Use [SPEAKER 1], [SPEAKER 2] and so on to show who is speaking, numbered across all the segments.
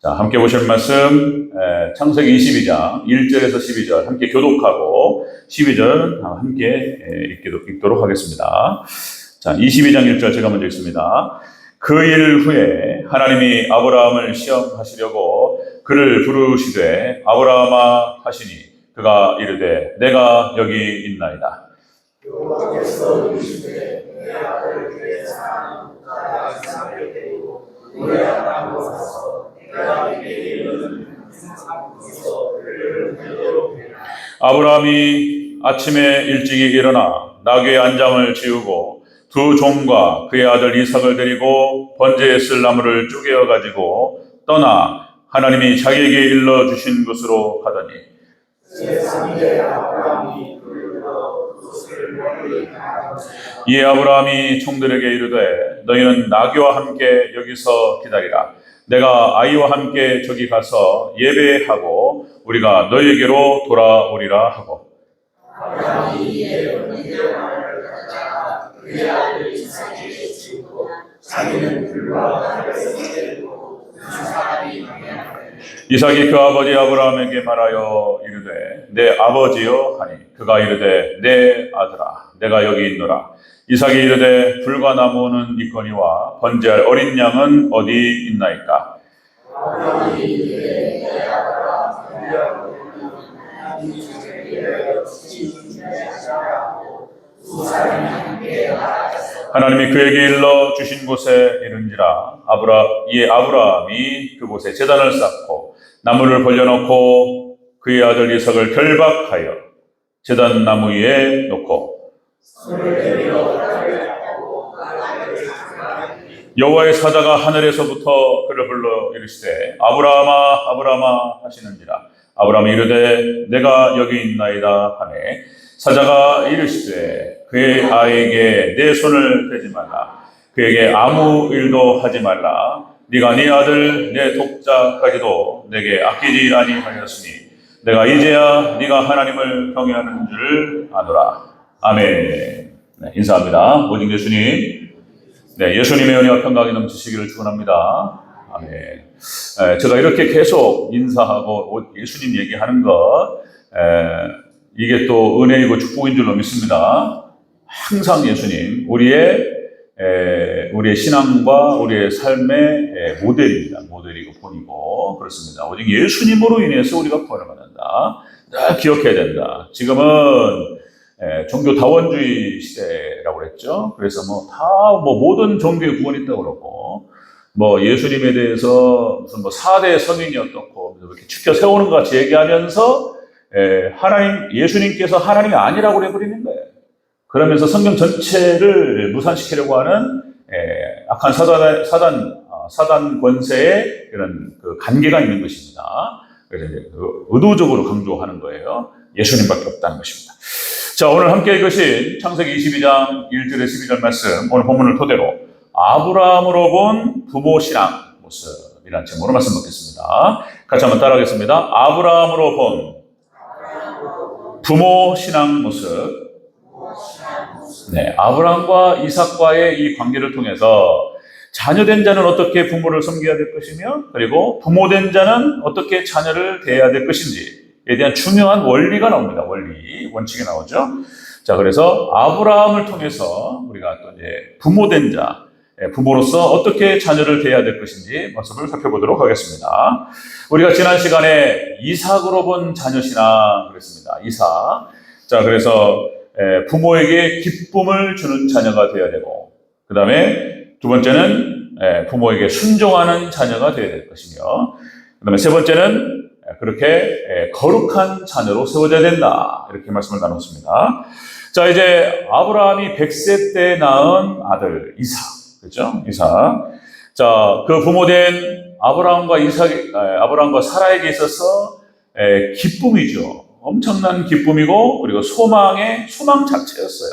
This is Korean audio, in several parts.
[SPEAKER 1] 자, 함께 보실 말씀 창세기 22장 1절에서 12절 함께 교독하고 12절 함께 읽도록 하겠습니다. 자, 22장 1절 제가 먼저 읽습니다. 그 일 후에 하나님이 아브라함을 시험하시려고 그를 부르시되 아브라함아 하시니 그가 이르되 내가 여기 있나이다. 여호와께서 이르시되 내 아들 그의 사랑 이삭을 데리고 모리아 땅으로 가서 내가 네게 이르는 산에서 그를 내도록 하라. 아브라함이 아침에 일찍이 일어나 나귀의 안장을 지우고 두 종과 그의 아들 이삭을 데리고 번제에 쓸 나무를 쪼개어 가지고 떠나 하나님이 자기에게 일러 주신 곳으로 가더니 이에 아브라함이 총들에게 이르되 너희는 나귀와 함께 여기서 기다리라. 내가 아이와 함께 저기 가서 예배하고 우리가 너희에게로 돌아오리라 하고 아브라함이 이에 번제의 나무를 가져다가 그의 아들 이삭에게 주고 자기는 불과 하늘에서 데리고 두 사람이 방향하되 이삭이 그 아버지 아브라함에게 말하여 이르되 내 아버지여 하니 그가 이르되 내 아들아 내가 여기 있노라. 이삭이 이르되 불과 나무는 있거니와 번제할 어린 양은 어디 있나이까. 아브라함이 이르되 내 아들아 하나님이 그에게 일러 주신 곳에 이른지라. 이에 아브라함이 그곳에 제단을 쌓고 나무를 벌려놓고 그의 아들 이삭을 결박하여 제단 나무 위에 놓고 여호와의 사자가 하늘에서부터 그를 불러 이르시되 아브라함아 아브라함아 하시는지라. 아브라함이 이르되 내가 여기 있나이다 하매 사자가 이르시되 그의 아이에게 내 손을 대지 말라. 그에게 아무 일도 하지 말라. 네가 네 아들 내 독자까지도 내게 아끼지 아니하였으니 내가 이제야 네가 하나님을 경외하는 줄 아노라. 아멘. 네, 인사합니다. 모든 예수님. 네, 예수님의 은혜와 평강이 넘치시기를 축원합니다. 아멘. 제가 이렇게 계속 인사하고 예수님 얘기하는 것 이게 또 은혜이고 축복인 줄로 믿습니다. 항상 예수님 우리의 신앙과 우리의 삶의 모델입니다. 모델이고 본이고 그렇습니다. 오직 예수님으로 인해서 우리가 구원을 받는다. 늘 기억해야 된다. 지금은 종교 다원주의 시대라고 그랬죠. 그래서 모든 종교에 구원이 있다고 그러고 예수님에 대해서 무슨 4대 성인이 어떻고 이렇게 치켜 세우는 것 같이 얘기하면서 예수님께서 하나님이 아니라고 해버리는 거예요. 그러면서 성경 전체를 무산시키려고 하는 악한 사단 권세의 이런 그 관계가 있는 것입니다. 그래서 이제 의도적으로 강조하는 거예요. 예수님밖에 없다는 것입니다. 자, 오늘 함께 읽으신 창세기 22장 1절에 12절 말씀, 오늘 본문을 토대로 아브라함으로 본 부모 신앙 모습이라는 제목으로 말씀 받겠습니다. 같이 한번 따라하겠습니다. 아브라함으로 본 부모 신앙 모습. 네, 아브라함과 이삭과의 이 관계를 통해서 자녀된 자는 어떻게 부모를 섬겨야 될 것이며 그리고 부모된 자는 어떻게 자녀를 대해야 될 것인지에 대한 중요한 원리가 나옵니다. 원칙이 나오죠. 자, 그래서 아브라함을 통해서 우리가 또 이제 부모된 자, 부모로서 어떻게 자녀를 대해야 될 것인지 모습을 살펴보도록 하겠습니다. 우리가 지난 시간에 이삭으로 본 자녀 신앙 그랬습니다. 이삭. 자, 그래서 부모에게 기쁨을 주는 자녀가 되어야 되고, 그 다음에 두 번째는 부모에게 순종하는 자녀가 되어야 될 것이며, 그 다음에 세 번째는 그렇게 거룩한 자녀로 세워져야 된다. 이렇게 말씀을 나눴습니다. 자, 이제 아브라함이 100세 때 낳은 아들 이삭, 그렇죠? 이삭. 자, 그 부모된 아브라함과 사라에게 있어서 기쁨이죠. 엄청난 기쁨이고 그리고 소망 자체였어요.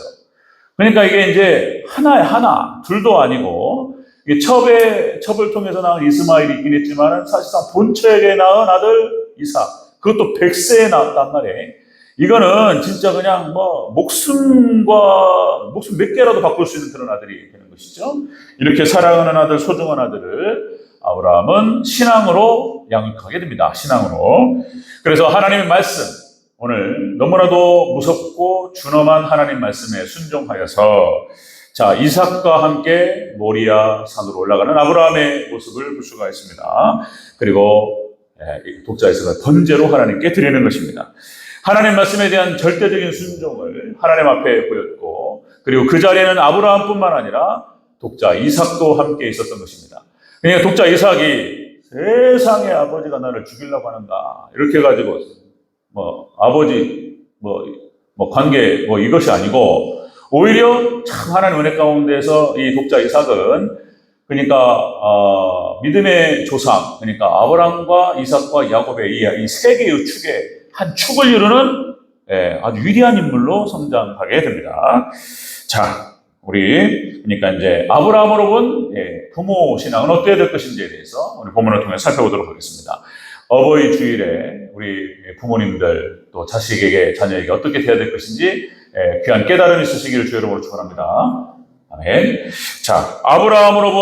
[SPEAKER 1] 그러니까 이게 이제 하나 둘도 아니고 이게 첩을 통해서 낳은 이스마엘이 있긴 했지만 사실상 본처에게 낳은 아들 이삭, 그것도 100세에 낳았단 말이에요. 이거는 진짜 그냥 목숨 몇 개라도 바꿀 수 있는 그런 아들이 되는 것이죠. 이렇게 사랑하는 아들, 소중한 아들을 아브라함은 신앙으로 양육하게 됩니다. 신앙으로. 그래서 하나님의 말씀, 오늘 너무나도 무섭고 준엄한 하나님 말씀에 순종하여서 자, 이삭과 함께 모리아 산으로 올라가는 아브라함의 모습을 볼 수가 있습니다. 그리고 독자 이삭을 번제로 하나님께 드리는 것입니다. 하나님 말씀에 대한 절대적인 순종을 하나님 앞에 보였고, 그리고 그 자리에는 아브라함뿐만 아니라 독자 이삭도 함께 있었던 것입니다. 그러니까 독자 이삭이 세상의 아버지가 나를 죽이려고 하는가 이렇게 해가지고 아버지 관계 이것이 아니고, 오히려 참 하나님 은혜 가운데서 이 독자 이삭은 그러니까 믿음의 조상, 그러니까 아브라함과 이삭과 야곱의 이 세 개의 축의 한 축을 이루는 아주 위대한 인물로 성장하게 됩니다. 자, 우리 그러니까 이제 아브라함으로 본 부모 신앙은 어떻게 될 것인지에 대해서 오늘 본문을 통해 살펴보도록 하겠습니다. 어버이 주일에 우리 부모님들 또 자식에게 자녀에게 어떻게 돼야 될 것인지 귀한 깨달음이 있으시기를 주 여러분으로 축원합니다. 아멘. 자, 아브라함으로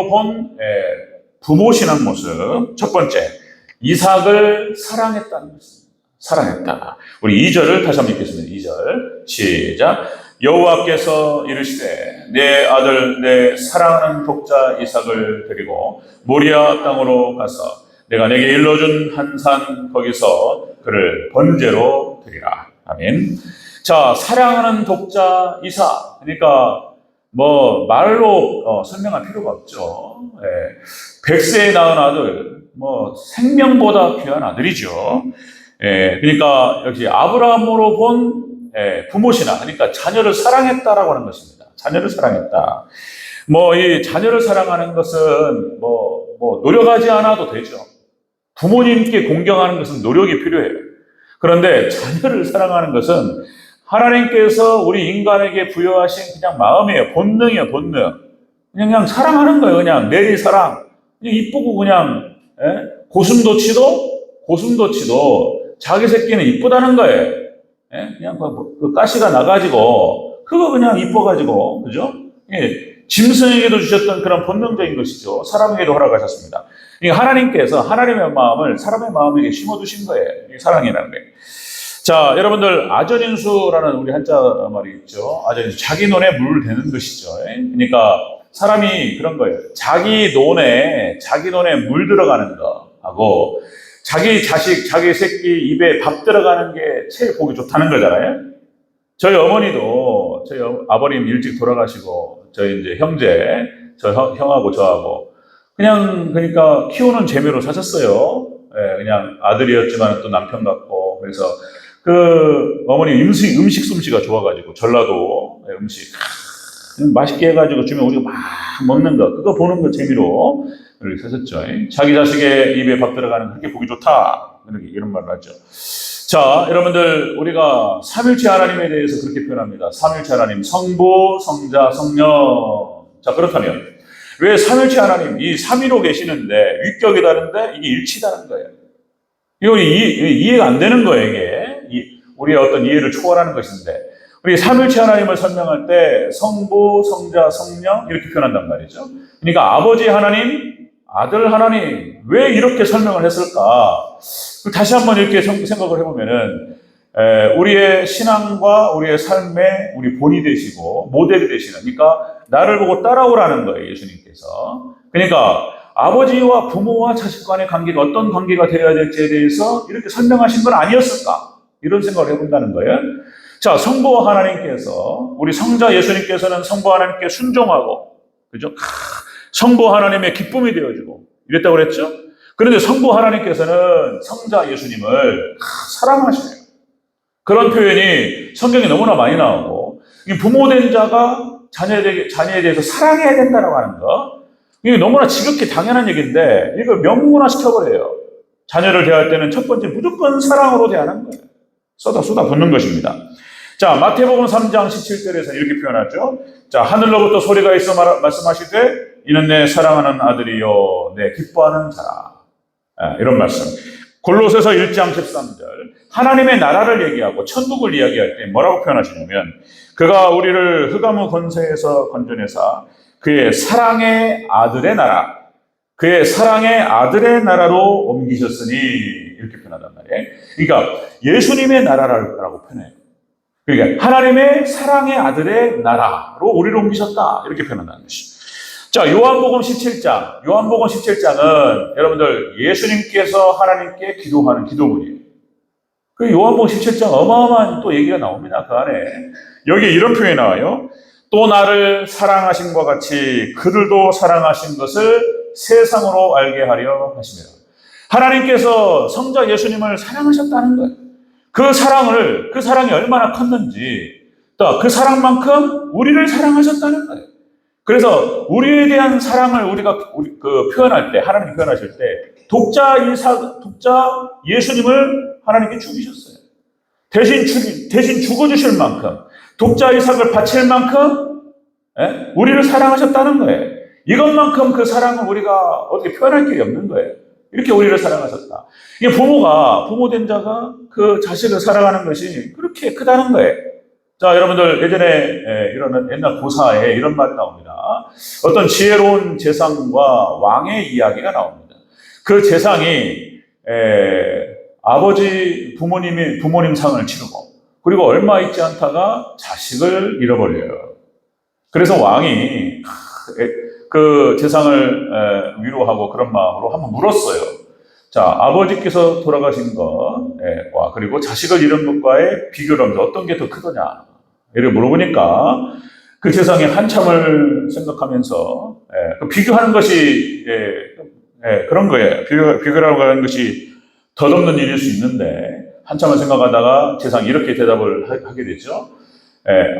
[SPEAKER 1] 본 부모 신앙 모습. 첫 번째, 이삭을 사랑했다는 것입니다. 사랑했다. 우리 2절을 다시 한번 읽겠습니다. 2절 시작. 여호와께서 이르시되 내 아들 내 사랑하는 독자 이삭을 데리고 모리아 땅으로 가서 내가 내게 일러준 한 산 거기서 그를 번제로 드리라. 아멘. 자, 사랑하는 독자 이삭. 그러니까 말로 설명할 필요가 없죠. 100세에 낳은 아들, 생명보다 귀한 아들이죠. 그러니까 역시 아브라함으로 본 부모 신앙, 그러니까 자녀를 사랑했다라고 하는 것입니다. 자녀를 사랑했다. 이 자녀를 사랑하는 것은 노력하지 않아도 되죠. 부모님께 공경하는 것은 노력이 필요해요. 그런데 자녀를 사랑하는 것은 하나님께서 우리 인간에게 부여하신 그냥 마음이에요. 본능이에요, 본능. 그냥 사랑하는 거예요. 그냥 내리사랑. 그냥 이쁘고 그냥, 고슴도치도 자기 새끼는 이쁘다는 거예요. 그냥 그 가시가 나가지고, 그거 그냥 이뻐가지고, 그죠? 짐승에게도 주셨던 그런 본능적인 것이죠. 사람에게도 허락하셨습니다. 하나님께서 하나님의 마음을 사람의 마음에게 심어두신 거예요. 사랑이라는 거예요. 자, 여러분들, 아전인수라는 우리 한자 말이 있죠. 아전인수, 자기 논에 물 대는 것이죠. 그러니까 사람이 그런 거예요. 자기 논에 물 들어가는 거하고 자기 자식, 자기 새끼 입에 밥 들어가는 게 제일 보기 좋다는 거잖아요. 저희 어머니도 저희 아버님 일찍 돌아가시고 저희 이제 형제, 형하고 저하고 그러니까 키우는 재미로 사셨어요. 그냥 아들이었지만 또 남편 같고. 그래서 그 어머니 음식 솜씨가 좋아가지고 전라도 음식 맛있게 해가지고 주면 우리가 막 먹는 거, 그거 보는 거 재미로 이렇게 사셨죠. 자기 자식의 입에 밥 들어가는 거 그렇게 보기 좋다, 이런 말을 하죠. 자, 여러분들, 우리가 삼일체 하나님에 대해서 그렇게 표현합니다. 삼일체 하나님, 성부, 성자, 성령. 자, 그렇다면 왜 삼일체 하나님, 이 삼위로 계시는데 위격이 다른데 이게 일치다는 거예요. 이거 이해가 안 되는 거예요, 이게. 우리의 어떤 이해를 초월하는 것인데, 우리 삼일체 하나님을 설명할 때 성부, 성자, 성령 이렇게 표현한단 말이죠. 그러니까 아버지 하나님, 아들 하나님, 왜 이렇게 설명을 했을까? 다시 한번 이렇게 생각을 해보면은, 우리의 신앙과 우리의 삶의 우리 본이 되시고 모델이 되시는, 그러니까 나를 보고 따라오라는 거예요, 예수님께서. 그러니까 아버지와 부모와 자식 간의 관계가 어떤 관계가 되어야 될지에 대해서 이렇게 설명하신 건 아니었을까? 이런 생각을 해본다는 거예요. 자, 성부 하나님께서, 우리 성자 예수님께서는 성부 하나님께 순종하고, 그죠? 성부 하나님의 기쁨이 되어주고, 이랬다고 그랬죠? 그런데 성부 하나님께서는 성자 예수님을 사랑하시네요. 그런 표현이 성경에 너무나 많이 나오고, 이 부모된 자가 자녀에 대해서 사랑해야 된다고 하는 거, 이게 너무나 지극히 당연한 얘기인데, 이걸 명문화 시켜버려요. 자녀를 대할 때는 첫 번째 무조건 사랑으로 대하는 거예요. 쏟아 붙는 것입니다. 자, 마태복음 3장 17절에서 이렇게 표현하죠. 자, 하늘로부터 소리가 있어 말씀하시되 이는 내 사랑하는 아들이요 내 기뻐하는 자라. 이런 말씀. 골로새서 1장 13절. 하나님의 나라를 얘기하고 천국을 이야기할 때 뭐라고 표현하시냐면, 그가 우리를 흑암의 권세에서 건져내사 그의 사랑의 아들의 나라, 그의 사랑의 아들의 나라로 옮기셨으니 이렇게 표현한단 말이에요. 그러니까 예수님의 나라라고 표현해요. 그러니까 하나님의 사랑의 아들의 나라로 우리를 옮기셨다 이렇게 표현한다는 것이죠. 자, 요한복음 17장은 여러분들 예수님께서 하나님께 기도하는 기도문이에요. 그 요한복음 17장 어마어마한 또 얘기가 나옵니다. 그 안에 여기 이런 표현이 나와요. 또 나를 사랑하신 것 같이 그들도 사랑하신 것을 세상으로 알게 하려 하심이라. 하나님께서 성자 예수님을 사랑하셨다는 거예요. 그 사랑이 얼마나 컸는지, 또 그 사랑만큼 우리를 사랑하셨다는 거예요. 그래서 우리에 대한 사랑을 우리가 표현할 때, 하나님이 표현하실 때, 독자 예수님을 하나님께 죽이셨어요. 대신 죽어주실 만큼, 독자 이삭을 바칠 만큼, 우리를 사랑하셨다는 거예요. 이것만큼 그 사랑을 우리가 어떻게 표현할 길이 없는 거예요. 이렇게 우리를 사랑하셨다. 이게 부모된 자가 그 자식을 사랑하는 것이 그렇게 크다는 거예요. 자, 여러분들 예전에 이런 옛날 고사에 이런 말이 나옵니다. 어떤 지혜로운 재상과 왕의 이야기가 나옵니다. 그 재상이 부모님 상을 치르고 그리고 얼마 있지 않다가 자식을 잃어버려요. 그래서 왕이 그 재상을 위로하고 그런 마음으로 한번 물었어요. 자, 아버지께서 돌아가신 것과 그리고 자식을 잃은 것과의 비교를 하면서 어떤 게 더 크더냐 이렇게 물어보니까 그 재상이 한참을 생각하면서 비교하는 것이 그런 거예요. 비교라고 하는 것이 덧없는 일일 수 있는데 한참을 생각하다가 재상이 이렇게 대답을 하게 되죠.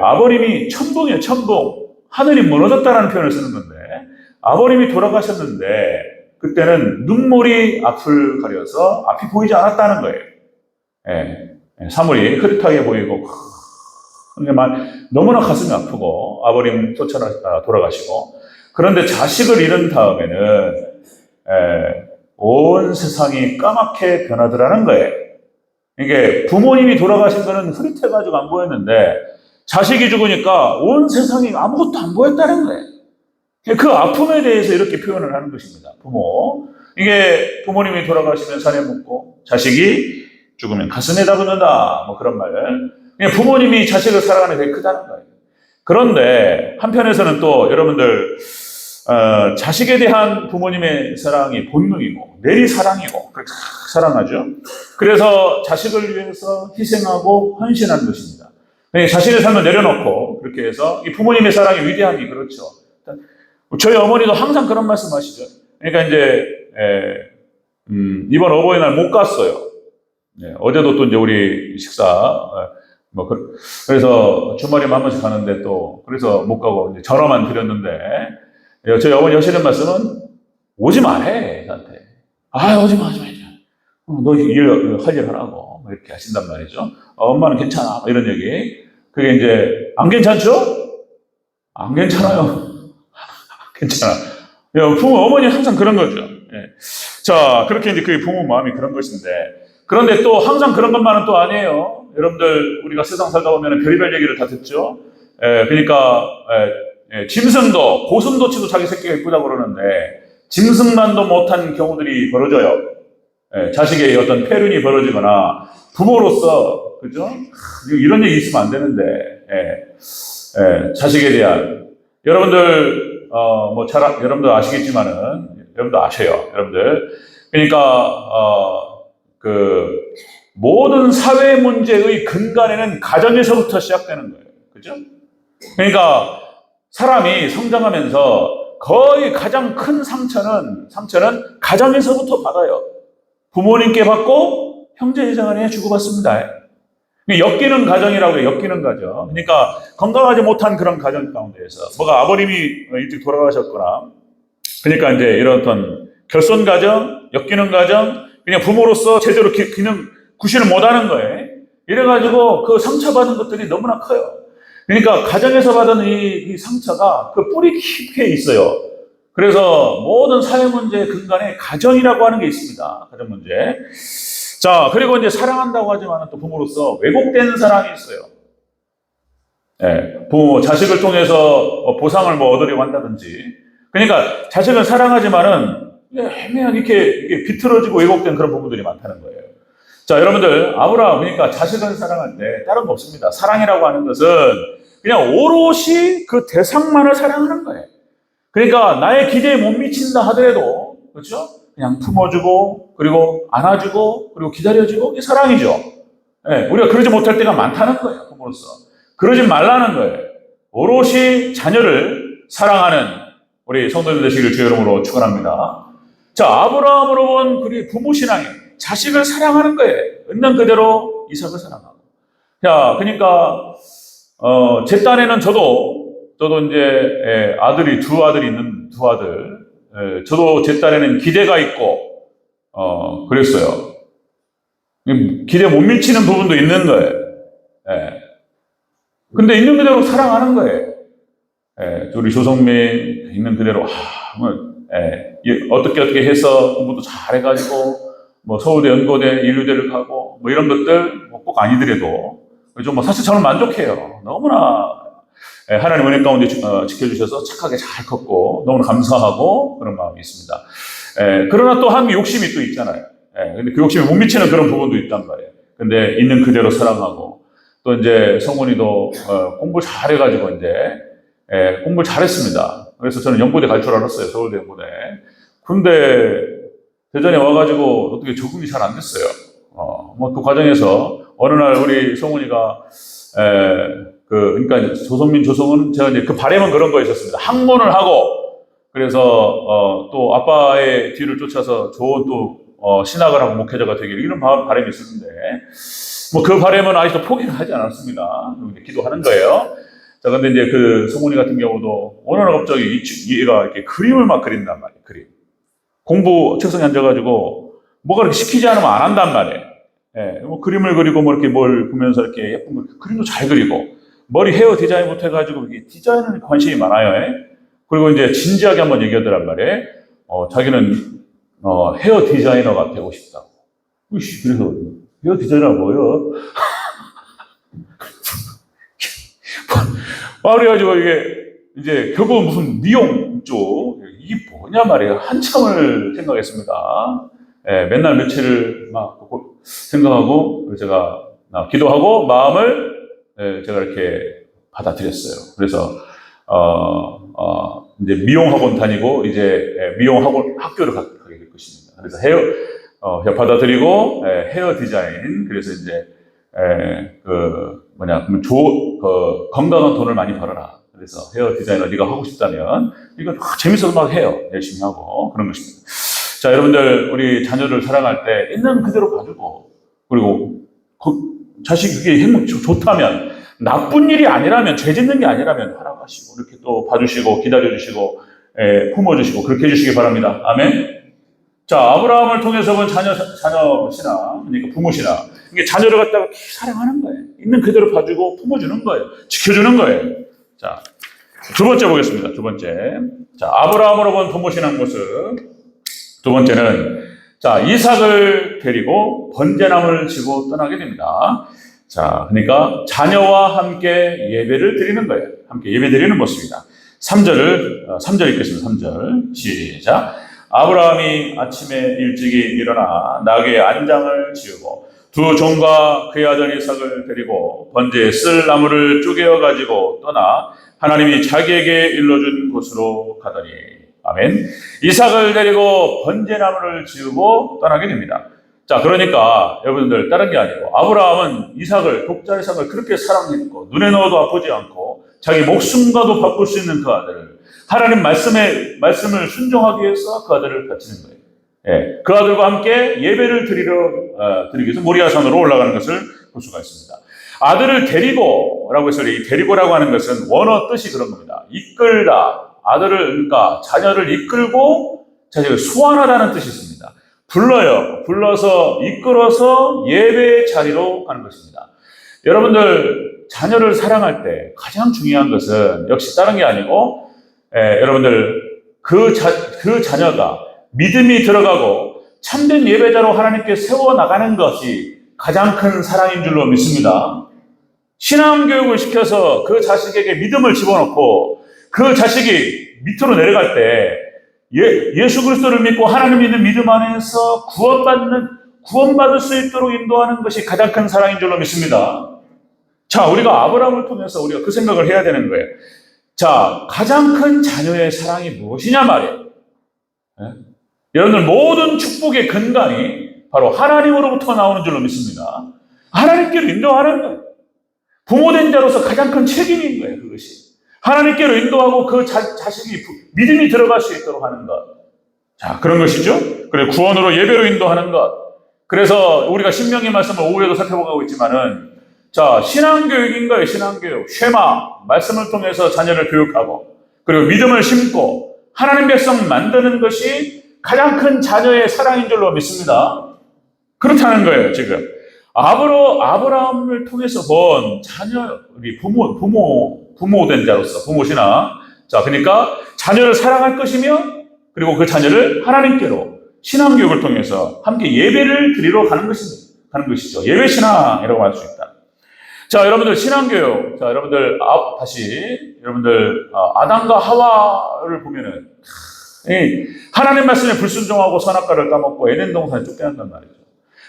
[SPEAKER 1] 아버님이 천붕이에요. 천붕. 하늘이 무너졌다는 표현을 쓰는 건데 아버님이 돌아가셨는데 그때는 눈물이 앞을 가려서 앞이 보이지 않았다는 거예요. 사물이 흐릿하게 보이고 너무나 가슴이 아프고 아버님 쫓아나 돌아가시고 그런데 자식을 잃은 다음에는 온 세상이 까맣게 변하더라는 거예요. 이게 부모님이 돌아가신 거는 흐릿해가지고 안 보였는데 자식이 죽으니까 온 세상이 아무것도 안 보였다는 거예요. 그 아픔에 대해서 이렇게 표현을 하는 것입니다. 이게 부모님이 돌아가시면 산에 묻고 자식이 죽으면 가슴에다 붙는다 뭐 그런 말. 부모님이 자식을 사랑하는 게 되게 크다는 거예요. 그런데 한편에서는 또 여러분들 자식에 대한 부모님의 사랑이 본능이고 내리사랑이고 그렇게 사랑하죠. 그래서 자식을 위해서 희생하고 헌신하는 것입니다. 자신의 삶을 내려놓고 그렇게 해서 이 부모님의 사랑의 위대함이 그렇죠. 저희 어머니도 항상 그런 말씀하시죠. 그러니까 이제 이번 어버이날 못 갔어요. 어제도 또 이제 우리 식사 그래서 주말에만 한 번씩 가는데 또 그래서 못 가고 이제 전화만 드렸는데 저희 어머니 하시는 말씀은 오지 말해 저한테. 오지 마. 너 할 일 하라고 이렇게 하신단 말이죠. 엄마는 괜찮아 이런 얘기. 그게 이제 안 괜찮죠? 안 괜찮아요. 괜찮아. 어머니 항상 그런 거죠. 자, 그렇게 이제 그 부모 마음이 그런 것인데, 그런데 또 항상 그런 것만은 또 아니에요. 여러분들, 우리가 세상 살다 보면 별의별 얘기를 다 듣죠. 그러니까, 짐승도, 고슴도치도 자기 새끼가 이쁘다고 그러는데, 짐승만도 못한 경우들이 벌어져요. 자식의 어떤 폐륜이 벌어지거나, 부모로서, 그죠? 이런 얘기 있으면 안 되는데, 자식에 대한, 여러분들, 여러분들 아시겠지만은, 여러분도 아셔요. 여러분들. 그러니까, 모든 사회 문제의 근간에는 가정에서부터 시작되는 거예요. 그죠? 그러니까, 사람이 성장하면서 거의 가장 큰 상처는 가정에서부터 받아요. 부모님께 받고, 형제자매에 주고받습니다. 엮이는 가정이라고 해요. 엮이는 가정. 그러니까 건강하지 못한 그런 가정 가운데에서 뭐가 아버님이 일찍 돌아가셨거나 그러니까 이제 이런 어떤 결손 가정, 엮이는 가정, 그냥 부모로서 제대로 그냥 구실을 못하는 거예요. 이래가지고 그 상처받은 것들이 너무나 커요. 그러니까 가정에서 받은 이 상처가 그 뿌리 깊게 있어요. 그래서 모든 사회 문제의 근간에 가정이라고 하는 게 있습니다. 가정 문제. 자, 그리고 이제 사랑한다고 하지만 또 부모로서 왜곡된 사랑이 있어요. 부모, 자식을 통해서 보상을 얻으려고 한다든지. 그러니까 자식을 사랑하지만은 애매한 이게 비틀어지고 왜곡된 그런 부분들이 많다는 거예요. 자, 여러분들, 아브라함, 그러니까 자식을 사랑할 때 다른 거 없습니다. 사랑이라고 하는 것은 그냥 오롯이 그 대상만을 사랑하는 거예요. 그러니까 나의 기대에 못 미친다 하더라도, 그렇죠? 그냥 품어주고, 그리고 안아주고, 그리고 기다려주고, 이게 사랑이죠. 예, 우리가 그러지 못할 때가 많다는 거예요, 부모로서. 그러지 말라는 거예요. 오롯이 자녀를 사랑하는 우리 성도들 되시기를 주의 이름으로 축원합니다. 자, 아브라함으로 본 그리 부모 신앙이 자식을 사랑하는 거예요. 있는 그대로 이삭을 사랑하고. 자, 그러니까 제 딴에는 저도 이제 아들이 두 아들이 있는 두 아들. 저도 제 딴에는 기대가 있고 그랬어요. 기대 못 미치는 부분도 있는 거예요. 근데 있는 그대로 사랑하는 거예요. 우리 조성민 있는 그대로 어떻게 해서 공부도 잘해가지고 뭐 서울대, 연고대, 인류대를 가고 뭐 이런 것들 꼭 아니더라도 좀 사실 저는 만족해요. 너무나 하나님 은혜 가운데 지켜주셔서 착하게 잘 컸고 너무나 감사하고 그런 마음이 있습니다. 그러나 또 한 욕심이 또 있잖아요. 근데 그 욕심이 못 미치는 그런 부분도 있단 말이에요. 근데 있는 그대로 사랑하고 또 이제 성훈이도 공부 잘해가지고 이제 공부를 잘했습니다. 그래서 저는 연고대 갈 줄 알았어요. 서울대 연고대. 근데 대전에 와가지고 어떻게 적응이 잘 안 됐어요. 뭐 그 과정에서 어느 날 우리 성훈이가 그러니까 조성은 제가 이제 그 바람은 그런 거였었습니다. 학문을 하고 그래서 또 아빠의 뒤를 쫓아서 좋은 또 신학을 하고 목회자가 되길 이런 바람이 있었는데 뭐 그 바람은 아직도 포기를 하지 않았습니다. 기도하는 거예요. 자, 근데 이제 그 성훈이 같은 경우도 어느 날 갑자기 얘가 이렇게 그림을 막 그린단 말이에요. 그림. 공부 책상에 앉아가지고 뭐가 이렇게 시키지 않으면 안 한단 말이에요. 뭐 그림을 그리고 뭐 이렇게 뭘 보면서 이렇게 예쁜 거, 그림도 잘 그리고 머리 헤어 디자인부터 해가지고 이게 디자인에 관심이 많아요. 그리고 이제 진지하게 한번 얘기하더란 말이에요. 자기는 헤어 디자이너가 되고 싶다고. 그래서 헤어 디자이너가 뭐예요? 그래가지고 이게 이제 결국은 무슨 미용 쪽 이게 뭐냐 말이에요. 한참을 생각했습니다. 맨날 며칠을 막 생각하고 제가 기도하고 마음을 제가 이렇게 받아들였어요. 그래서 이제 미용학원 다니고 이제 미용학원 학교를 가게 될 것입니다. 그래서 헤어 받아들이고 헤어 디자인 그래서 이제 건강한 돈을 많이 벌어라. 그래서 헤어 디자이너 네가 하고 싶다면 이거 재밌어서 막 해요. 열심히 하고 그런 것입니다. 자, 여러분들 우리 자녀를 사랑할 때 있는 그대로 봐주고 그리고 자식이 그게 좋다면 나쁜 일이 아니라면 죄 짓는 게 아니라면 허락하시고 이렇게 또 봐주시고 기다려주시고 품어주시고 그렇게 해주시기 바랍니다. 아멘. 자, 아브라함을 통해서 본 자녀 신앙, 그러니까 부모 신앙. 이게 자녀를 갖다가 사랑하는 거예요. 있는 그대로 봐주고 품어주는 거예요. 지켜주는 거예요. 자, 두 번째 보겠습니다. 두 번째. 자, 아브라함으로 본 부모 신앙 모습. 두 번째는, 자, 이삭을 데리고 번제나무를 지고 떠나게 됩니다. 자, 그러니까 자녀와 함께 예배를 드리는 거예요. 함께 예배 드리는 모습입니다. 3절 읽겠습니다. 3절. 시작. 아브라함이 아침에 일찍이 일어나 나귀의 안장을 지우고 두 종과 그의 아들 이삭을 데리고 번제에 쓸 나무를 쪼개어 가지고 떠나 하나님이 자기에게 일러준 곳으로 가더니 아멘. 이삭을 데리고 번제나무를 지우고 떠나게 됩니다. 자, 그러니까 여러분들 다른 게 아니고 아브라함은 이삭을 독자 이삭을 그렇게 사랑했고 눈에 넣어도 아프지 않고 자기 목숨과도 바꿀 수 있는 그 아들을 하나님 말씀을 순종하기 위해서 그 아들을 바치는 거예요. 그 아들과 함께 예배를 드리기 위해서 모리아산으로 올라가는 것을 볼 수가 있습니다. 아들을 데리고라고 해서 이 데리고라고 하는 것은 원어 뜻이 그런 겁니다. 이끌다. 아들을 그러니까 자녀를 이끌고 자녀를 소환하다는 뜻이 있습니다. 불러서 이끌어서 예배의 자리로 가는 것입니다. 여러분들 자녀를 사랑할 때 가장 중요한 것은 역시 다른 게 아니고 여러분들 그 자녀가 믿음이 들어가고 참된 예배자로 하나님께 세워나가는 것이 가장 큰 사랑인 줄로 믿습니다. 신앙교육을 시켜서 그 자식에게 믿음을 집어넣고 그 자식이 밑으로 내려갈 때 예수 그리스도를 믿고 하나님 믿는 믿음 안에서 구원받을 수 있도록 인도하는 것이 가장 큰 사랑인 줄로 믿습니다. 자, 우리가 아브라함을 통해서 우리가 그 생각을 해야 되는 거예요. 자, 가장 큰 자녀의 사랑이 무엇이냐 말이에요. 여러분들 모든 축복의 근간이 바로 하나님으로부터 나오는 줄로 믿습니다. 하나님께로 인도하는 거예요. 부모된 자로서 가장 큰 책임인 거예요, 그것이. 하나님께로 인도하고 그 자식이 믿음이 들어갈 수 있도록 하는 것. 자, 그런 것이죠. 그래, 구원으로 예배로 인도하는 것. 그래서 우리가 신명기 말씀을 오후에도 살펴보고 있지만은, 자, 신앙교육인 거예요, 신앙교육. 쉐마, 말씀을 통해서 자녀를 교육하고, 그리고 믿음을 심고, 하나님 백성 만드는 것이 가장 큰 자녀의 사랑인 줄로 믿습니다. 그렇다는 거예요, 지금. 아브라함을 통해서 본 자녀, 우리 부모된 자로서, 부모시나. 자, 그러니까 자녀를 사랑할 것이며, 그리고 그 자녀를 하나님께로 신앙교육을 통해서 함께 예배를 드리러 가는 것이죠. 예배신앙이라고 할 수 있다. 자, 여러분들 신앙교육. 자, 여러분들, 여러분들, 아담과 하와를 보면은, 하나님 말씀에 불순종하고 선악과를 따먹고 에덴 동산에 쫓겨난단 말이죠.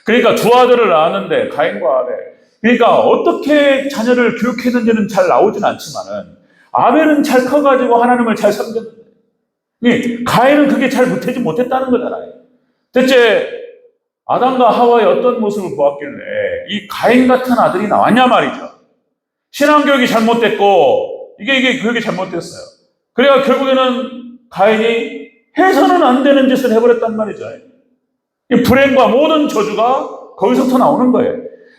[SPEAKER 1] 그러니까 두 아들을 낳았는데, 가인과 아벨. 그러니까 어떻게 자녀를 교육했는지는 잘 나오진 않지만은, 아벨은 잘 커가지고 하나님을 잘 섬겼는데, 가인은 그게 잘 되지 못했다는 거잖아요. 대체, 아담과 하와의 어떤 모습을 보았길래 이 가인 같은 아들이 나왔냐 말이죠. 신앙교육이 잘못됐고, 이게 교육이 잘못됐어요. 그래야 결국에는 가인이 해서는 안 되는 짓을 해버렸단 말이죠. 이 불행과 모든 저주가 거기서부터 나오는 거예요.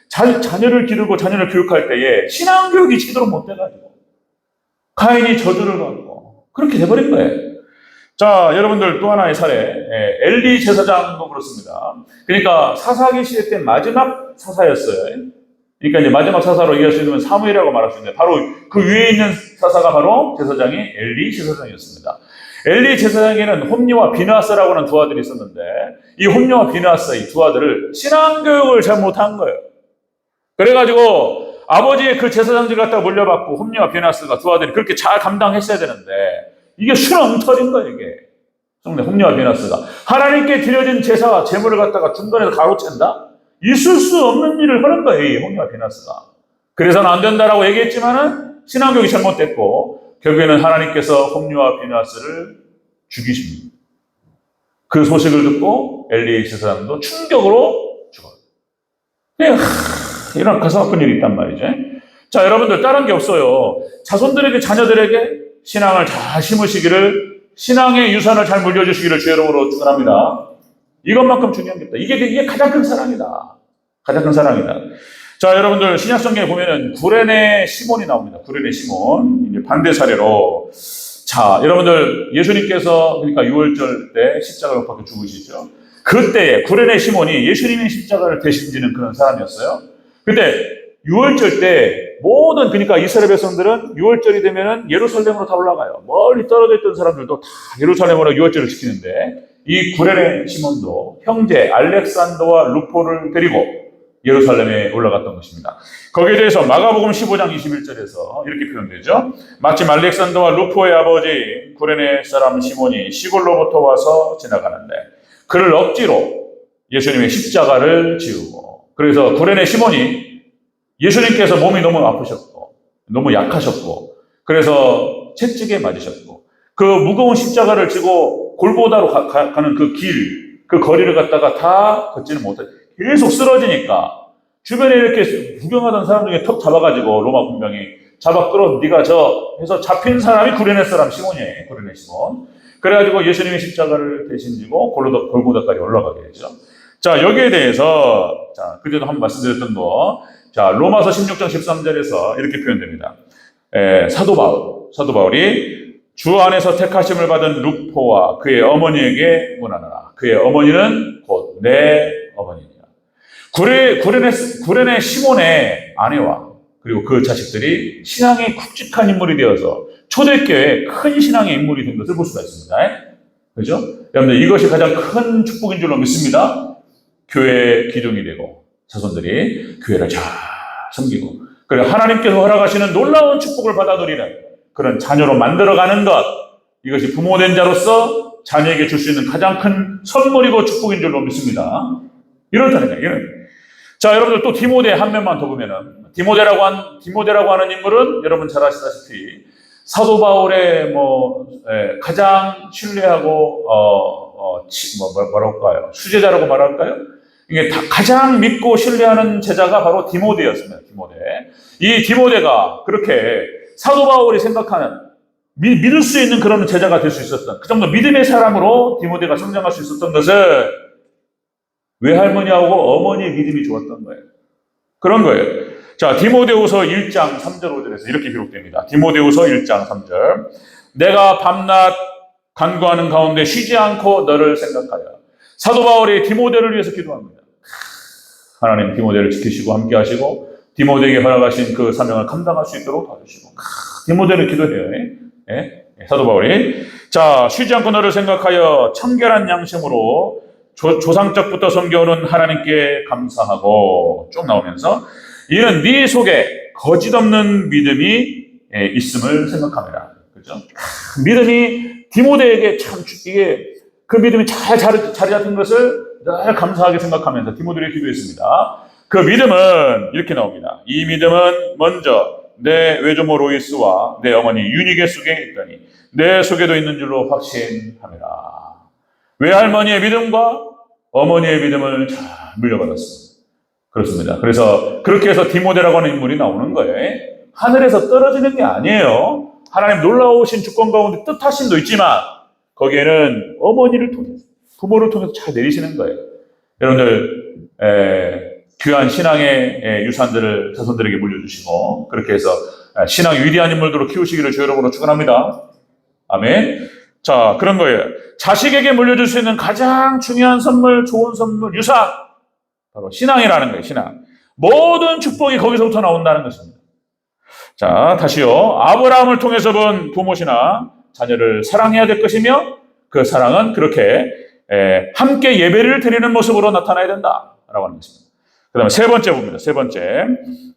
[SPEAKER 1] 자녀를 기르고 자녀를 교육할 때에 신앙교육이 제대로 못 돼가지고 가인이 저주를 받고 그렇게 돼버린 거예요. 자, 여러분들 또 하나의 사례, 엘리 제사장도 그렇습니다. 그러니까 사사기 시대 때 마지막 사사였어요. 그러니까 이제 마지막 사사로 이해할 수 있는 사무엘이라고 말할 수 있는데 바로 그 위에 있는 사사가 바로 제사장이 엘리 제사장이었습니다. 엘리 제사장에는 홈리와 비느하스라고 하는 두 아들이 있었는데 이 홈리와 비느하스 이 두 아들을 신앙교육을 잘 못한 거예요. 그래가지고 아버지의 그 제사장들 갖다가 물려받고 홈리와 비느하스가 두 아들이 그렇게 잘 감당했어야 되는데 이게 순엉터린 거예요, 이게. 홈리와 비느하스가. 하나님께 드려진 제사와 제물을 갖다가 중간에서 가로챈다? 있을 수 없는 일을 하는 거예요, 이 홈리와 비느하스가. 그래서는 안 된다라고 얘기했지만은 신앙교육이 잘못됐고, 결국에는 하나님께서 홈리와 비느하스를 죽이십니다. 그 소식을 듣고 엘리 제사장도 충격으로 죽어요. 이런 가슴 아픈 일이 있단 말이죠. 자, 여러분들 다른 게 없어요. 자손들에게, 자녀들에게 신앙을 잘 심으시기를, 신앙의 유산을 잘 물려주시기를 주의 이름으로 축원합니다. 이것만큼 중요한 게 없다. 이게 가장 큰 사랑이다. 가장 큰 사랑이다. 자, 여러분들 신약성경에 보면은 구레네 시몬이 나옵니다. 구레네 시몬. 이제 반대 사례로. 자, 여러분들 예수님께서 그러니까 6월절 때 십자가를 못 박혀 죽으시죠. 그때에 구레네 시몬이 예수님의 십자가를 대신 지는 그런 사람이었어요. 그때 6월절 때 모든, 그러니까 이스라엘 백성들은 6월절이 되면은 예루살렘으로 다 올라가요. 멀리 떨어져 있던 사람들도 다 예루살렘으로 6월절을 지키는데 이 구레네 시몬도 형제 알렉산더와 루포를 데리고 예루살렘에 올라갔던 것입니다. 거기에 대해서 마가복음 15장 21절에서 이렇게 표현되죠. 마침 알렉산더와 루포의 아버지 구레네 사람 시몬이 시골로부터 와서 지나가는데 그를 억지로 예수님의 십자가를 지우고, 그래서 구레네 시몬이 예수님께서 몸이 너무 아프셨고 너무 약하셨고 그래서 채찍에 맞으셨고 그 무거운 십자가를 지고 골고다로 가는 그 길, 그 거리를 갖다가 다 걷지는 못해 계속 쓰러지니까 주변에 이렇게 구경하던 사람 중에 턱 잡아가지고 로마 군병이 잡아 끌어 네가 저 해서 잡힌 사람이 구레네 사람 시몬이에요. 구레네 시몬. 그래가지고 예수님의 십자가를 대신 지고 골고다까지 올라가게 되죠. 자, 여기에 대해서 자, 그때도 한번 말씀드렸던 거, 자, 로마서 16장 13절에서 이렇게 표현됩니다. 사도 바울이 주 안에서 택하심을 받은 루포와 그의 어머니에게 문하노라. 그의 어머니는 곧 내 어머니니라. 구레네 시몬의 아내와 그리고 그 자식들이 신앙의 굵직한 인물이 되어서 초대교회에 큰 신앙의 인물이 된 것을 볼 수가 있습니다. 그렇죠? 여러분들 이것이 가장 큰 축복인 줄로 믿습니다. 교회의 기둥이 되고 자손들이 교회를 잘 섬기고 그리고 하나님께서 허락하시는 놀라운 축복을 받아 누리는 그런 자녀로 만들어가는 것, 이것이 부모된 자로서 자녀에게 줄 수 있는 가장 큰 선물이고 축복인 줄로 믿습니다. 이렇다는 거예요. 자, 여러분들 또 디모데 한 면만 더 보면은, 디모데라고 하는 인물은 여러분 잘 아시다시피 사도 바울의 가장 신뢰하고 뭐랄까요? 수제자라고 말할까요? 이게 가장 믿고 신뢰하는 제자가 바로 디모데였습니다. 디모데. 이 디모데가 그렇게 사도 바울이 생각하는 믿을 수 있는 그런 제자가 될 수 있었던, 그 정도 믿음의 사람으로 디모데가 성장할 수 있었던 것은 외할머니하고 어머니의 믿음이 좋았던 거예요. 그런 거예요. 자, 디모데후서 1장 3절 5절에서 이렇게 기록됩니다. 디모데후서 1장 3절. 내가 밤낮 간구하는 가운데 쉬지 않고 너를 생각하여. 사도 바울이 디모데를 위해서 기도합니다. 하나님 디모데를 지키시고 함께 하시고 디모데에게 허락하신 그 사명을 감당할 수 있도록 도와주시고, 디모데를 기도해요. 사도 바울이. 자, 쉬지 않고 너를 생각하여 청결한 양심으로 조상적부터 섬겨오는 하나님께 감사하고, 쭉 나오면서 이는 네 속에 거짓 없는 믿음이 있음을 생각합니다. 그죠? 믿음이 디모데에게 참, 이게 그 믿음이 잘 자리 잡힌 것을 늘 감사하게 생각하면서 디모데를 기도했습니다. 그 믿음은 이렇게 나옵니다. 이 믿음은 먼저 내 외조모 로이스와 내 어머니 유니게 속에 있더니 내 속에도 있는 줄로 확신합니다. 외할머니의 믿음과 어머니의 믿음을 잘 물려받았습니다. 그렇습니다. 그래서 그렇게 해서 디모데라고 하는 인물이 나오는 거예요. 하늘에서 떨어지는 게 아니에요. 하나님 놀라우신 주권 가운데 뜻하심도 있지만 거기에는 어머니를 통해서, 부모를 통해서 잘 내리시는 거예요. 여러분들 귀한 신앙의 유산들을 자손들에게 물려주시고 그렇게 해서 신앙 위대한 인물들로 키우시기를 주 여러분으로 축원합니다. 아멘. 자, 그런 거예요. 자식에게 물려줄 수 있는 가장 중요한 선물, 좋은 선물, 유산, 바로 신앙이라는 거예요. 신앙. 모든 축복이 거기서부터 나온다는 것입니다. 자, 다시요. 아브라함을 통해서 본 부모 신앙, 자녀를 사랑해야 될 것이며 그 사랑은 그렇게 함께 예배를 드리는 모습으로 나타나야 된다라고 하는 것입니다. 그 다음에 세 번째 봅니다. 세 번째.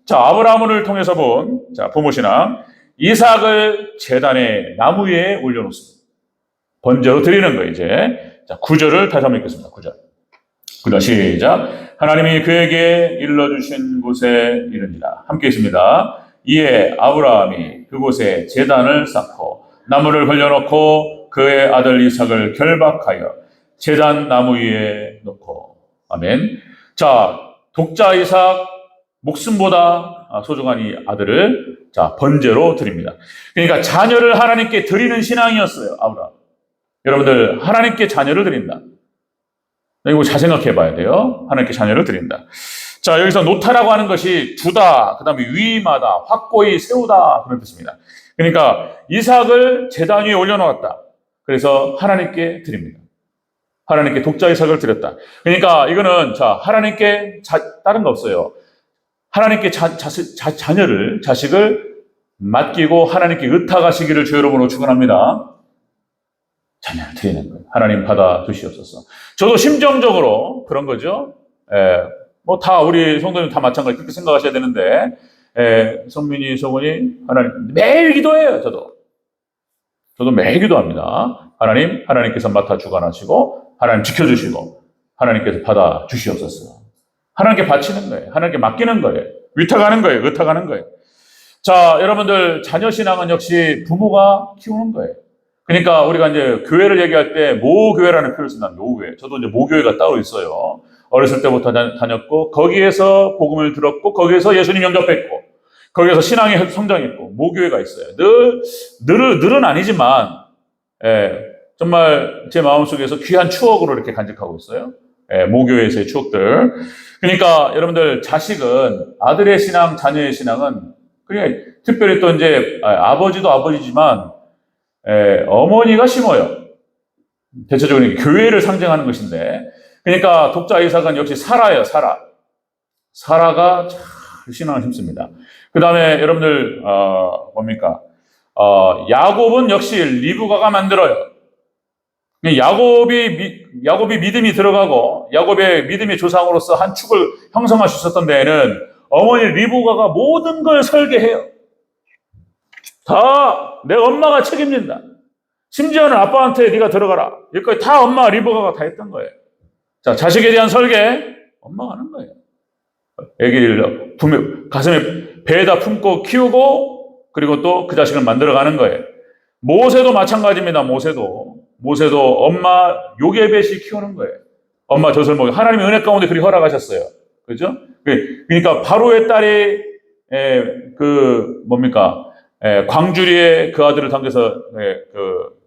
[SPEAKER 1] 자, 아브라함을 통해서 본 부모 신앙, 이삭을 제단의 나무 위에 올려놓습니다. 번제로 드리는 거예요, 이제. 자, 9절을 다시 한번 읽겠습니다. 9절 시작. 하나님이 그에게 일러주신 곳에 이르니라. 함께 있습니다. 이에 아브라함이 그곳에 제단을 쌓고 나무를 벌려놓고 그의 아들 이삭을 결박하여 제단 나무 위에 놓고. 아멘. 자, 독자 이삭 목숨보다 소중한 이 아들을 번제로 드립니다. 그러니까 자녀를 하나님께 드리는 신앙이었어요, 아브라함. 여러분들, 하나님께 자녀를 드린다. 이거 잘 생각해 봐야 돼요. 하나님께 자녀를 드린다. 자, 여기서 놓다라고 하는 것이 두다, 그 다음에 위임하다, 확고히 세우다, 그런 뜻입니다. 그러니까 이삭을 제단 위에 올려놓았다. 그래서 하나님께 드립니다. 하나님께 독자 이삭을 드렸다. 그러니까 이거는 하나님께 다른 거 없어요. 하나님께 자식을 맡기고 하나님께 의탁하시기를 주 여러분으로 축원합니다. 자녀를 드리는 거예요. 하나님 받아 주시옵소서. 저도 심정적으로 그런 거죠. 다 우리 성도님 다 마찬가지 그렇게 생각하셔야 되는데, 성민이, 성원이 하나님 매일 기도해요. 저도 매일 기도합니다. 하나님께서 맡아 주관하시고 하나님 지켜주시고 하나님께서 받아 주시옵소서. 하나님께 바치는 거예요. 하나님께 맡기는 거예요. 위탁하는 거예요. 의탁하는 거예요. 자, 여러분들, 자녀 신앙은 역시 부모가 키우는 거예요. 그러니까 우리가 이제 교회를 얘기할 때 모교회라는 표현을 쓴다는 모교회. 저도 이제 모교회가 따로 있어요. 어렸을 때부터 다녔고 거기에서 복음을 들었고 거기에서 예수님 영접했고 거기에서 신앙이 성장했고 모교회가 있어요. 늘은 아니지만 정말 제 마음속에서 귀한 추억으로 이렇게 간직하고 있어요. 모교회에서의 추억들. 그러니까 여러분들, 자식은, 아들의 신앙, 자녀의 신앙은 그냥 특별히 또 이제 아버지도 아버지지만 어머니가 심어요. 대체적으로 교회를 상징하는 것인데, 그러니까 독자 이삭은 역시 사라예요. 사라가 잘 신앙을 심습니다. 그 다음에 여러분들 뭡니까? 야곱은 역시 리브가가 만들어요. 야곱이 믿음이 들어가고 야곱의 믿음의 조상으로서 한 축을 형성할 수 있었던 데에는 어머니 리브가가 모든 걸 설계해요. 다 내 엄마가 책임진다. 심지어는 아빠한테 네가 들어가라. 여기까지 다 엄마 리버가가 다 했던 거예요. 자, 자식에 대한 설계 엄마가 하는 거예요. 애기를 가슴에 배에다 품고 키우고 그리고 또 그 자식을 만들어가는 거예요. 모세도 마찬가지입니다. 모세도 엄마 요게벳이 키우는 거예요. 엄마 젖을 먹여. 하나님의 은혜 가운데 그리 허락하셨어요. 그죠? 그러니까 바로의 딸이 광주리에 그 아들을 당겨서 그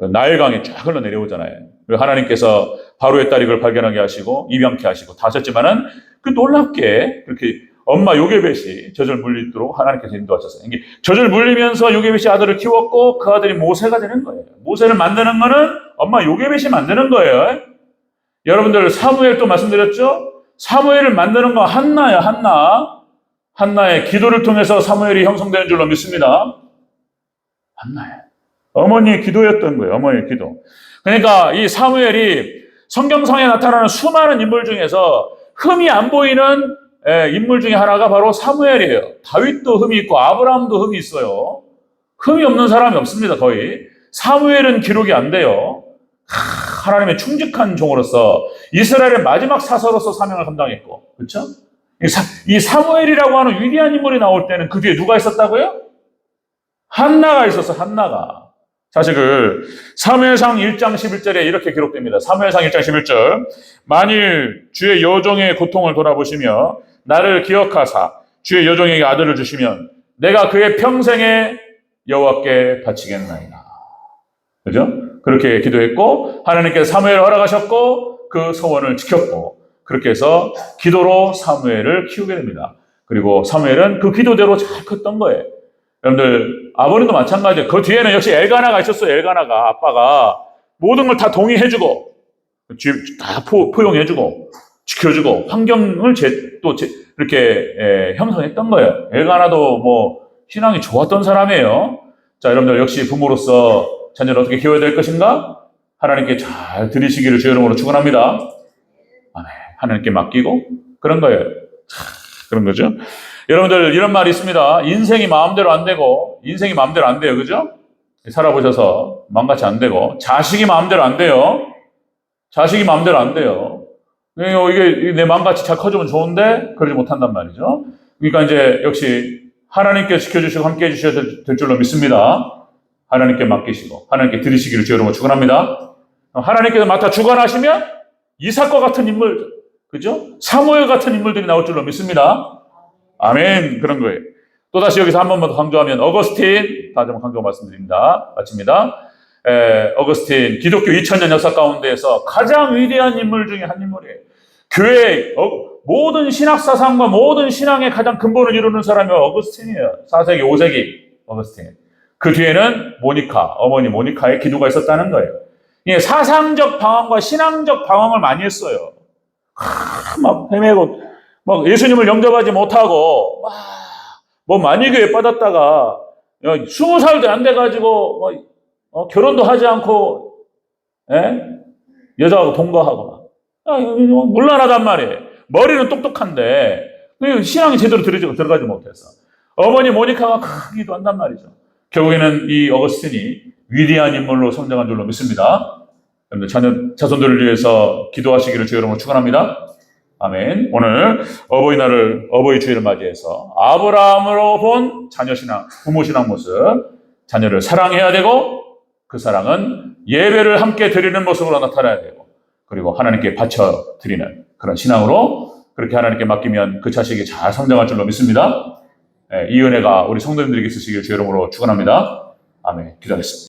[SPEAKER 1] 나일강에 쫙 흘러 내려오잖아요. 하나님께서 바로의 딸이 그걸 발견하게 하시고 입양케 하시고 다 하셨지만은 그 놀랍게 그렇게 엄마 요게벳이 젖을 물리도록 하나님께서 인도하셨어요. 이게 젖을 물리면서 요게벳이 아들을 키웠고 그 아들이 모세가 되는 거예요. 모세를 만드는 거는 엄마 요게벳이 만드는 거예요. 여러분들 사무엘 또 말씀드렸죠? 사무엘을 만드는 건 한나예요. 한나의 기도를 통해서 사무엘이 형성되는 줄로 믿습니다. 한나예요. 어머니의 기도였던 거예요. 어머니의 기도. 그러니까 이 사무엘이 성경상에 나타나는 수많은 인물 중에서 흠이 안 보이는 인물 중에 하나가 바로 사무엘이에요. 다윗도 흠이 있고 아브라함도 흠이 있어요. 흠이 없는 사람이 없습니다. 거의. 사무엘은 기록이 안 돼요. 하나님의 충직한 종으로서 이스라엘의 마지막 사서로서 사명을 감당했고, 그렇죠? 이 사무엘이라고 하는 위대한 인물이 나올 때는 그 뒤에 누가 있었다고요? 한나가 있었어. 한나가. 자식을 사무엘상 1장 11절에 이렇게 기록됩니다. 사무엘상 1장 11절. 만일 주의 여종의 고통을 돌아보시며 나를 기억하사 주의 여종에게 아들을 주시면 내가 그의 평생에 여호와께 바치겠나이다. 그죠? 그렇게 기도했고 하나님께서 사무엘을 허락하셨고 그 소원을 지켰고 그렇게 해서 기도로 사무엘을 키우게 됩니다. 그리고 사무엘은 그 기도대로 잘 컸던 거예요. 여러분들 아버님도 마찬가지예요. 그 뒤에는 역시 엘가나가 있었어요. 엘가나가 아빠가 모든 걸 다 동의해주고 다 포용해주고 지켜주고 환경을 이렇게 형성했던 거예요. 엘가나도 뭐 신앙이 좋았던 사람이에요. 자, 여러분들 역시 부모로서 자녀를 어떻게 키워야 될 것인가? 하나님께 잘 들으시기를 주의 이름으로 축원합니다. 아멘. 하나님께 맡기고 그런 거예요. 그런 거죠. 여러분들 이런 말이 있습니다. 인생이 마음대로 안 되고 인생이 마음대로 안 돼요. 그죠? 살아보셔서 마음같이 안 되고 자식이 마음대로 안 돼요. 자식이 마음대로 안 돼요. 이게 내 마음같이 잘 커지면 좋은데 그러지 못한단 말이죠. 그러니까 이제 역시 하나님께 지켜주시고 함께 해주셔야 될 줄로 믿습니다. 하나님께 맡기시고 하나님께 드리시기를 주의 이름으로 축원합니다. 하나님께서 맡아 주관하시면 이삭과 같은 인물, 그죠? 사무엘 같은 인물들이 나올 줄로 믿습니다. 아멘. 그런 거예요. 또다시 여기서 한 번만 더 강조하면 어거스틴, 다시 한번 강조 말씀드립니다. 마칩니다. 어거스틴, 기독교 2000년 역사 가운데에서 가장 위대한 인물 중에 한 인물이에요. 교회의 모든 신학사상과 모든 신앙의 가장 근본을 이루는 사람이 어거스틴이에요. 4세기, 5세기 어거스틴. 그 뒤에는 모니카, 어머니 모니카의 기도가 있었다는 거예요. 사상적 방황과 신앙적 방황을 많이 했어요. 막 헤매고, 막 예수님을 영접하지 못하고, 뭐 만이교에 빠졌다가, 20살도 안 돼가지고, 결혼도 하지 않고, 여자하고 동거하고, 물란하단 말이에요. 머리는 똑똑한데, 신앙이 제대로 들어가지 못해서. 어머니 모니카가 크게 기도한단 말이죠. 결국에는 이 어거스틴이 위대한 인물로 성장한 줄로 믿습니다. 여러분들 자손들을 위해서 기도하시기를 주의 이름으로 축원합니다. 아멘. 오늘 어버이날을 어버이 주일을 맞이해서 아브라함으로 본 자녀 신앙, 부모 신앙 모습, 자녀를 사랑해야 되고 그 사랑은 예배를 함께 드리는 모습으로 나타나야 되고 그리고 하나님께 바쳐 드리는 그런 신앙으로 그렇게 하나님께 맡기면 그 자식이 잘 성장할 줄로 믿습니다. 이 은혜가 우리 성도님들에게 있으시길 주의 이름으로 축원합니다. 아멘. 기도하겠습니다.